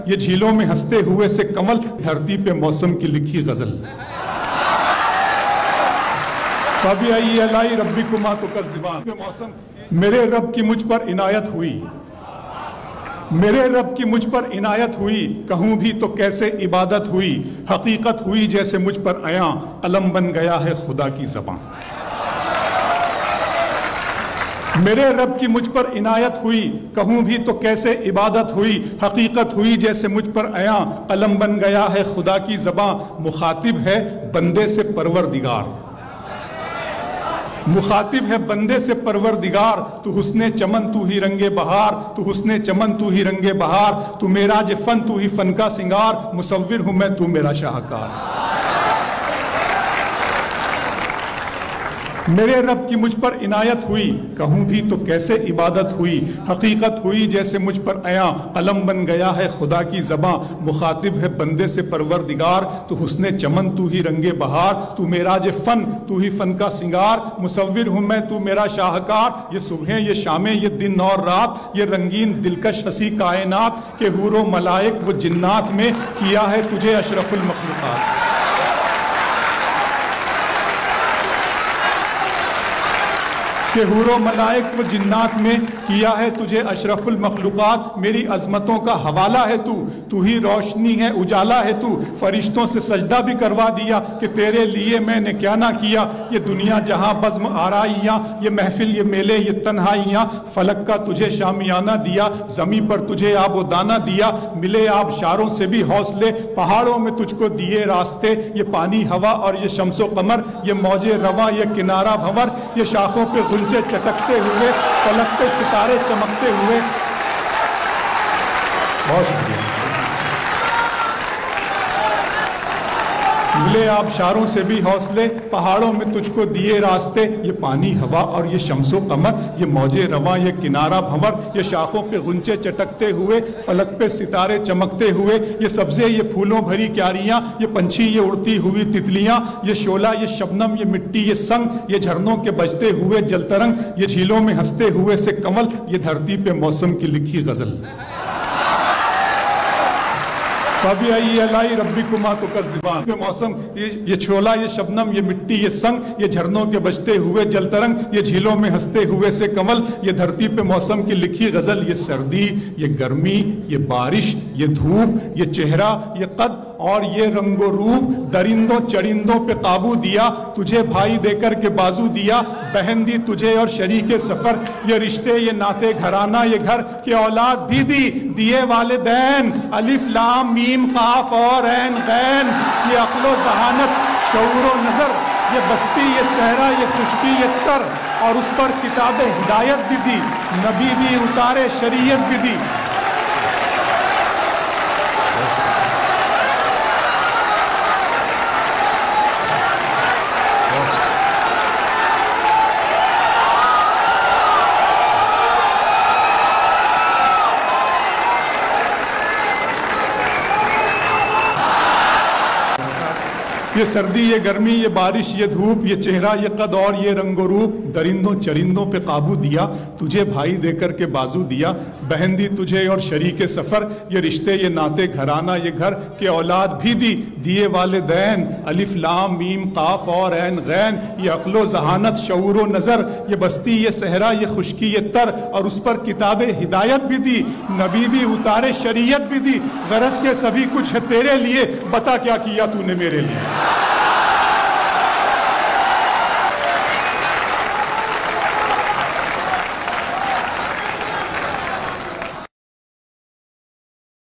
ये झीलों में हंसते हुए से कमल, धरती पे मौसम की लिखी गजल। फबिअय्यि आलाइ रब्बिकुमा तुकज़्ज़िबान। मौसम मेरे रब की मुझ पर इनायत हुई, मेरे रब की मुझ पर इनायत हुई, कहूँ भी तो कैसे इबादत हुई, हकीकत हुई जैसे मुझ पर आया, कलम बन गया है खुदा की ज़बान। मेरे रब की मुझ पर इनायत हुई, कहूँ भी तो कैसे इबादत हुई, हकीकत हुई जैसे मुझ पर आया, कलम बन गया है खुदा की ज़बान। मुखातिब है बंदे से परवरदिगार, मुखातिब है बंदे से परवरदिगार, तू हुस्ने चमन तू ही रंगे बहार, तू हुस्ने चमन तू ही रंगे बहार, तू मेराज फन तू ही फन का सिंगार, मुसव्विर हूं मैं तू मेरा शाहकार। मेरे रब की मुझ पर इनायत हुई, कहूँ भी तो कैसे इबादत हुई, हकीकत हुई जैसे मुझ पर आया, कलम बन गया है खुदा की ज़बां। मुखातिब है बंदे से परवरदिगार, तू हुस्ने चमन तू ही रंगे बहार, तू मेराज फन तू ही फन का सिंगार, मुसव्विर हूँ मैं तू मेरा शाहकार। ये सुबह ये शामें ये दिन और रात, ये रंगीन दिलकश हसी कायनात, के हूरो मलाइक वो जिन्नात में किया है तुझे अशरफुल मखलूकात। कि हूरो मलाइक व जिन्नात में किया है तुझे अशरफुल मखलूकात। मेरी अजमतों का हवाला है तू, तू ही रोशनी है उजाला है तू, फरिश्तों से सजदा भी करवा दिया कि तेरे लिए मैंने क्या ना किया। ये दुनिया जहां बज़्म आराइयाँ, ये महफिल ये मेले ये तन्हाइयाँ, फलक का तुझे शामियाना दिया, जमी पर तुझे आबो दाना दिया, मिले आबशारों से भी हौसले, पहाड़ों में तुझको दिए रास्ते, ये पानी हवा और ये शम्सो कमर, ये मौजे रवा ये किनारा भंवर, ये शाखों पे गुंचे चटकते हुए, फलक पे सितारे चमकते हुए। बहुत शुक्रिया। मिले आबशारों से भी हौसले, पहाड़ों में तुझको दिए रास्ते, ये पानी हवा और ये शम्सो कमर, ये मौजे रवा ये किनारा भंवर, ये शाखों पे गुंचे चटकते हुए, फलक पे सितारे चमकते हुए, ये सब्जे ये फूलों भरी क्यारियां, ये पंछी ये उड़ती हुई तितलियां, ये शोला ये शबनम ये मिट्टी ये संग, ये झरनों के बजते हुए जलतरंग, ये झीलों में हंसते हुए से कमल, ये धरती पे मौसम की लिखी गजल। फबिअय्यि आलाइ रब्बिकुमा तुकज़्ज़िबान। ये मौसम ये शोला ये शबनम ये मिट्टी ये संग, ये झरनों के बजते हुए जलतरंग, ये झीलों में हंसते हुए से कमल, ये धरती पे मौसम की लिखी गजल। ये सर्दी ये गर्मी ये बारिश ये धूप ये चेहरा ये कद और ये रंगो रूप, दरिंदों चरिंदों पे काबू दिया, तुझे भाई देकर के बाजू दिया, बहन दी तुझे और शरीके सफर, ये रिश्ते ये नाते घराना ये घर, के औलाद भी दी दिए वालिदैन, अलिफ लाम मीम काफ और ऐन गैन, ये अक्लो जहानत शऊरो नजर, ये बस्ती ये सहरा ये खुशकी ये तर, और उस पर किताबे हिदायत भी दी, नबी भी उतारे शरीयत भी दी। ये सर्दी ये गर्मी ये बारिश ये धूप ये चेहरा ये कद और ये रंगो रूप, दरिंदों चरिंदों पे काबू दिया, तुझे भाई देकर के बाजू दिया, बहन दी तुझे और शरीके सफर, ये रिश्ते ये नाते घराना ये घर, के औलाद भी दी दिए वालिदैन, अलिफ लाम मीम काफ और ऐन गैन, ये अक्लो जहानत शऊरो नजर, ये बस्ती ये सहरा ये खुशकी ये तर, और उस पर किताबे हिदायत भी दी, नबी भी उतारे शरीयत भी दी। गरज के सभी कुछ है तेरे लिए, बता क्या किया तूने मेरे लिए।